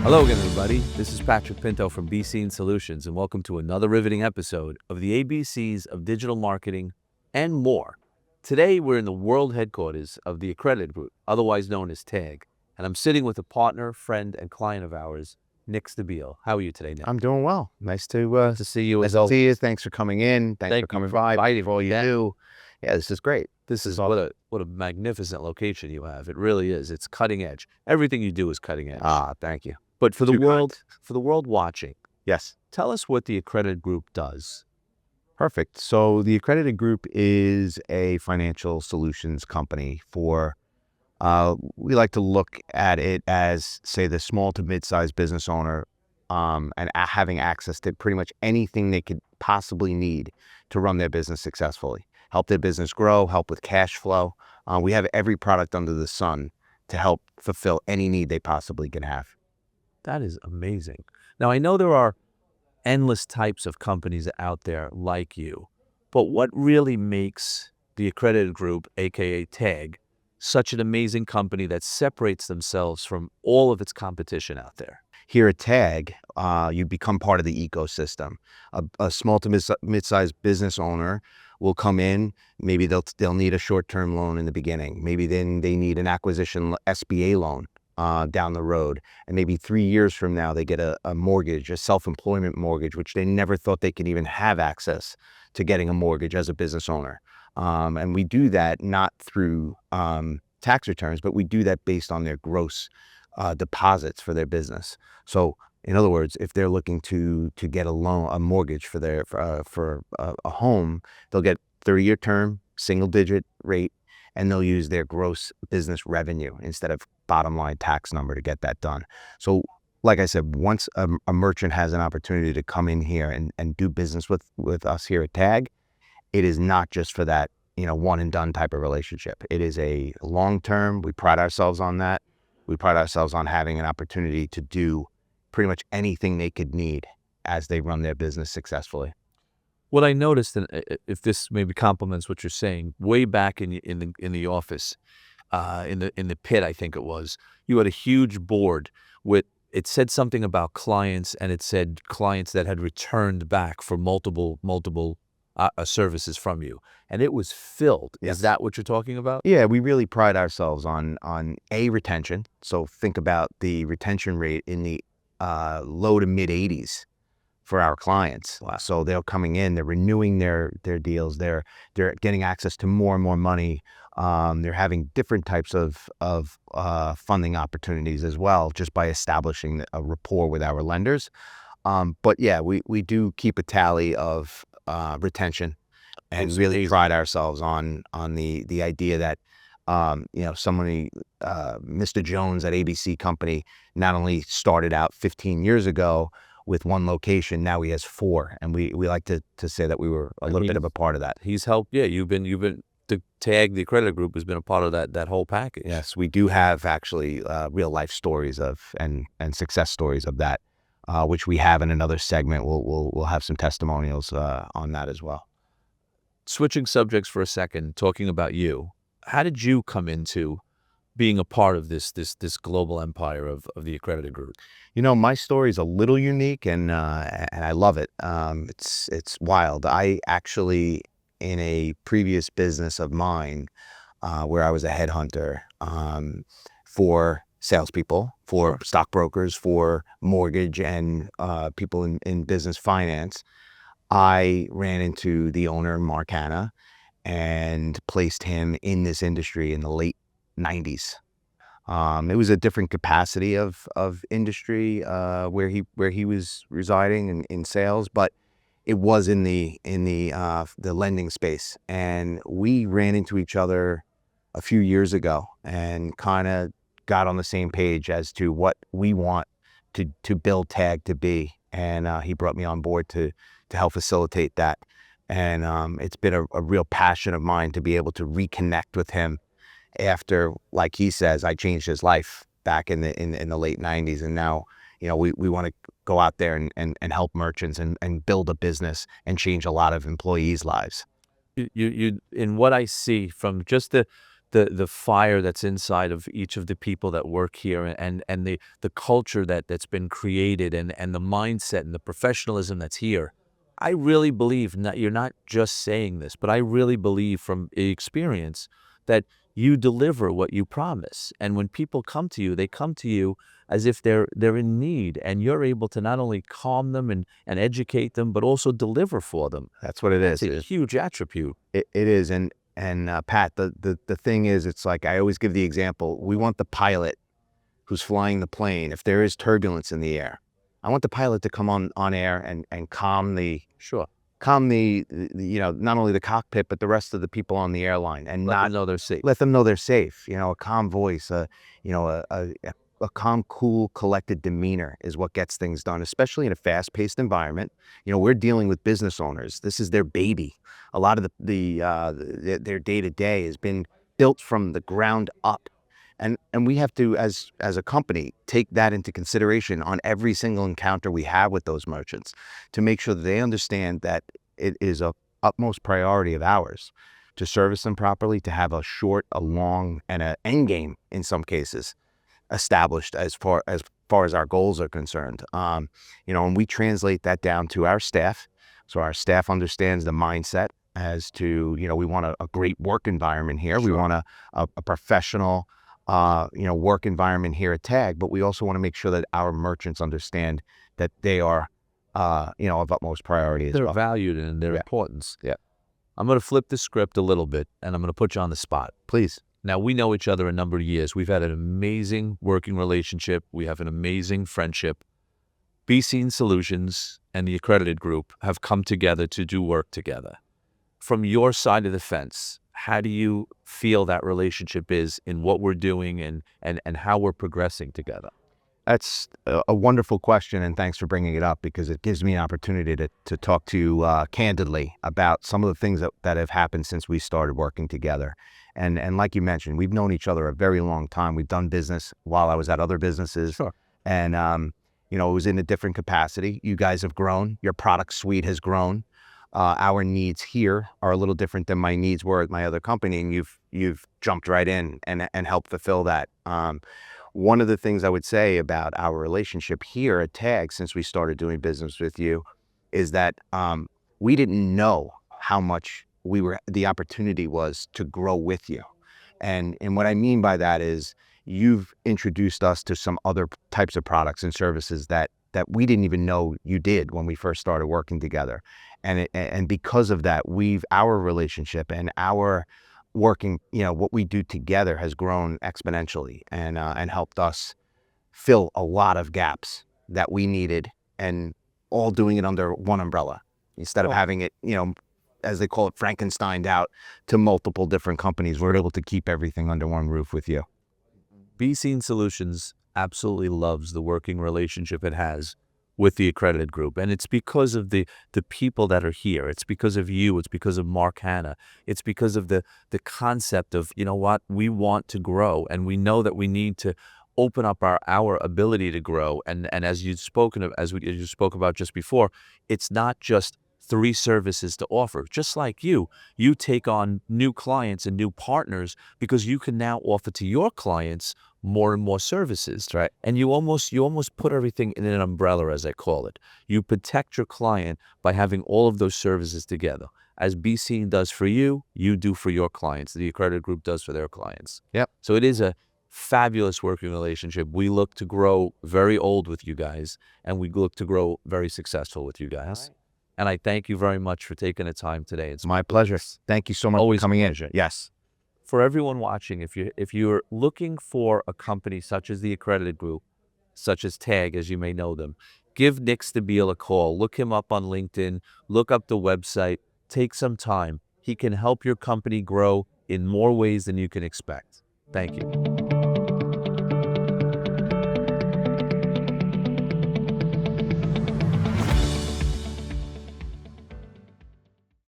Hello again, everybody. This is Patrick Pinto from BeeSeen Solutions, and welcome to another riveting episode of the ABCs of digital marketing and more. Today, we're in the world headquarters of the Accredited Group, otherwise known as TAG, and I'm sitting with a partner, friend, and client of ours, Nick Stabile. How are you today, Nick? I'm doing well. Nice to See you. nice to see you. Thanks for coming in. Thanks for coming by. Inviting For all you me. do. Yeah, this is great. This is what a magnificent location you have. It really is. It's cutting edge. Everything you do is cutting edge. Thank you. But for the Too kind. world watching, Yes. tell us what the Accredited Group does. Perfect. So the Accredited Group is a financial solutions company for, we like to look at it as, say, the small to mid-sized business owner, and having access to pretty much anything they could possibly need to run their business successfully, help their business grow, help with cash flow. We have every product under the sun to help fulfill any need they possibly can have. That is amazing. Now, I know there are endless types of companies out there like you, but what really makes the Accredited Group, aka TAG, such an amazing company that separates themselves from all of its competition out there? Here at TAG, you become part of the ecosystem. A small to mid-sized business owner will come in. Maybe they'll need a short-term loan in the beginning. Maybe then they need an acquisition SBA loan down the road. And maybe 3 years from now, they get a mortgage, a self-employment mortgage, which they never thought they could even have access to getting a mortgage as a business owner. And we do that not through tax returns, but we do that based on their gross deposits for their business. So in other words, if they're looking to get a mortgage for a home, they'll get 30-year term, single-digit rate, and they'll use their gross business revenue instead of bottom line tax number to get that done. So like I said, once a merchant has an opportunity to come in here and do business with us here at TAG, it is not just for that, one and done type of relationship. It is a long-term. We pride ourselves on that. We pride ourselves on having an opportunity to do pretty much anything they could need as they run their business successfully. What I noticed, and if this maybe complements what you're saying, way back in the office, in the pit, I think it was, you had a huge board with, it said something about clients, and it said clients that had returned back for multiple services from you, and it was filled. Yes. Is that what you're talking about? Yeah, we really pride ourselves on retention. So think about the retention rate in the low to mid 80s for our clients. Wow. So they're coming in, they're renewing their deals, they're getting access to more and more money. They're having different types of funding opportunities as well, just by establishing a rapport with our lenders. But yeah, we do keep a tally of retention, and really pride ourselves on the idea that somebody, Mr. Jones at ABC Company, not only started out 15 years ago with one location, now he has 4, and we like to say that we were a little bit of a part of that. He's helped. Yeah, you've been the TAG, the Accredited Group, has been a part of that whole package. Yes, we do have actually real life stories of and success stories of that, which we have in another segment. We'll have some testimonials on that as well. Switching subjects for a second, talking about you, how did you come into being a part of this global empire of the Accredited Group? My story is a little unique, and I love it. It's wild. I actually, in a previous business of mine, where I was a headhunter for salespeople, for stockbrokers, for mortgage, and people in business finance, I ran into the owner, Mark Hanna, and placed him in this industry in the late 90s. It was a different capacity of industry where he was residing in sales, but it was in the lending space, and we ran into each other a few years ago and kind of got on the same page as to what we want to build TAG to be, and he brought me on board to help facilitate that. And it's been a real passion of mine to be able to reconnect with him after, like he says, I changed his life back in the late 90s. And now, we want to go out there and help merchants and build a business and change a lot of employees' lives. You in what I see from just the the fire that's inside of each of the people that work here, and the culture that's been created, and the mindset and the professionalism that's here. I really believe, not, you're not just saying this, but I really believe from experience that you deliver what you promise. And when people come to you, they come to you as if they're in need, and you're able to not only calm them and educate them, but also deliver for them. That's what it That's is. a huge attribute. It is, and Pat, the thing is, it's like I always give the example. We want the pilot who's flying the plane. If there is turbulence in the air, I want the pilot to come on air and calm the Sure. not only the cockpit but the rest of the people on the airline, and Let not them know they're safe. let them know they're safe. A calm voice, a calm, cool, collected demeanor is what gets things done, especially in a fast-paced environment. We're dealing with business owners. This is their baby. A lot of their day-to-day has been built from the ground up. And we have to, as a company, take that into consideration on every single encounter we have with those merchants, to make sure that they understand that it is a utmost priority of ours to service them properly, to have a short, a long, and an end game in some cases established as far as our goals are concerned. And we translate that down to our staff, so our staff understands the mindset as to, we want a great work environment here. Sure. We want a professional work environment here at TAG, but we also want to make sure that our merchants understand that they are of utmost priority as They're well. valued in their Yeah. importance. Yeah. I'm going to flip the script a little bit, and I'm going to put you on the spot. Please. Now, we know each other a number of years. We've had an amazing working relationship. We have an amazing friendship. BeeSeen Solutions and the Accredited Group have come together to do work together. From your side of the fence, how do you feel that relationship is in what we're doing and how we're progressing together? That's a wonderful question, and thanks for bringing it up, because it gives me an opportunity to talk to you candidly about some of the things that have happened since we started working together. And like you mentioned, we've known each other a very long time. We've done business while I was at other businesses. Sure. And, it was in a different capacity. You guys have grown. Your product suite has grown. Our needs here are a little different than my needs were at my other company, and you've jumped right in and helped fulfill that. One of the things I would say about our relationship here at TAG, since we started doing business with you, is that we didn't know how much the opportunity was to grow with you. And what I mean by that is, you've introduced us to some other types of products and services that we didn't even know you did when we first started working together. And because of that, our relationship and our working, what we do together has grown exponentially, and helped us fill a lot of gaps that we needed, and all doing it under one umbrella, instead of having it, as they call it, Frankensteined out to multiple different companies. We're able to keep everything under one roof with you. BeeSeen Solutions absolutely loves the working relationship it has with the Accredited Group. And it's because of the people that are here. It's because of you. It's because of Mark Hanna. It's because of the concept of, we want to grow, and we know that we need to open up our ability to grow. And as you spoke about just before, it's not just 3 services to offer. Just like you take on new clients and new partners because you can now offer to your clients more and more services. Right. And you almost put everything in an umbrella, as I call it. You protect your client by having all of those services together. As BeeSeen does for you, you do for your clients. The Accredited Group does for their clients. Yep. So it is a fabulous working relationship. We look to grow very old with you guys, and we look to grow very successful with you guys. Right. And I thank you very much for taking the time today. It's My pleasure. Thank you so much always for coming a in. pleasure. Yes. For everyone watching, if you're looking for a company such as the Accredited Group, such as TAG, as you may know them, give Nick Stabile a call. Look him up on LinkedIn. Look up the website. Take some time. He can help your company grow in more ways than you can expect. Thank you.